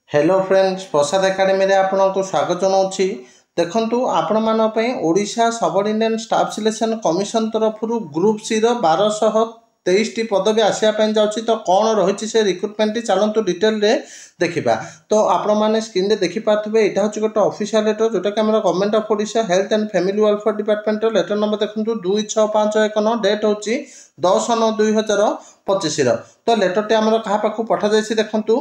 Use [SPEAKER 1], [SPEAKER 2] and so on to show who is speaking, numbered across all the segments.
[SPEAKER 1] Hello friends, प्रसाद academy रे आपनको स्वागत जनाऊँगी। देखंतु आपण मान पई Odisha subordinate staff selection commission तरफ ग्रुप सी रो 1223 टी पदवी आसिया पई जाउची। तो कौन रही से रिक्रुटमेंट टी चलतु डिटेल रे देखा। तो आपण मैंने स्क्रीन रे देखि पाथबे एटा होची गोटे ऑफिशियल लेटर जोटा कि हमर government of Odisha health and family welfare department letter number देखंतु 26519 डेट होची 10/9/2025 रो। तो लेटर टी हमर कहा पाखु पठा जायछि देखंतु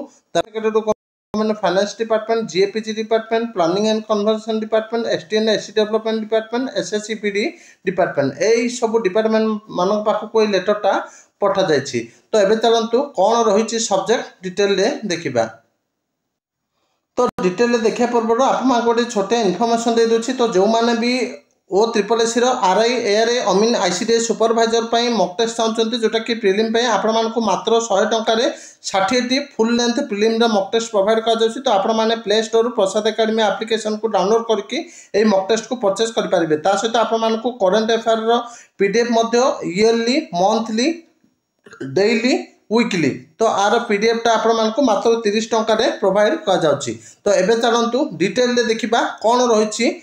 [SPEAKER 1] मैंने finance department, GAPG department, planning and conversation department, STN SC development department, SSCPD department यही सब डिपार्टमेंट मान पाखक कोई लेटरटा पठा जायछि। तो एबे चलंतु कौन रही सब्जेक्ट डिटेल रे देखिबा। तो डिटेल रे देखिया पूर्व आप गोटे छोटे इनफॉरमेशन दे दूची। तो जो माने भी O triple SC RI ARA अमीन आईसीडीएस सुपरवाइजर पर मॉक टेस्ट चाहते जोटा कि प्रिलिम आपण मानक मात्र 100 टंकार 60 full length prelim mock test provide कर। तो आपण मैंने play store Prasad academy application को डाउनलोड करके मॉक टेस्ट को परचेस करेंगे। ता सहित आपण मानक current affair PDF yearly, monthly, daily, weekly तो आर पीडीएफ टा आपण मानक मात्र 30 टंकार प्रोवाइड कर। तो एबे चलंतु डिटेल रे देखिबा कौन रही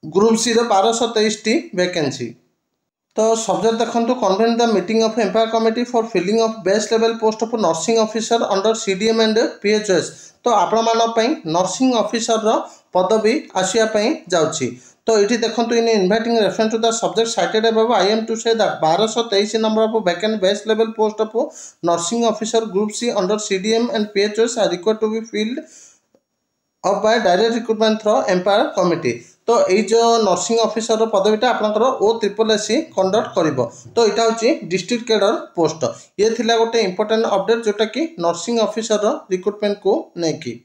[SPEAKER 1] ग्रुप सी 1223 टी वैकेंसी। तो सब्जेक्ट देखो convene the meeting of empire committee for filling of best level post of nursing officer under CDM and PHS. तो आपण मान नर्सिंग ऑफिसर पदवी आसिया जाउची। तो ये देखो इन inviting reference to the subject cited above I am to say that 1223 number of vacant best level post of nursing officer group C under CDM and PHS are required to be filled up by direct recruitment through empire committee. तो ये जो nursing officer पदवीटा आपंकर O triple SC conduct करिवो। तो यहाँ हूँ district cadre post. ये थिला गोटे इंपोर्टेंट अपडेट जोटा कि नर्सिंग ऑफिसर रिक्रुटमेंट को लेकिन।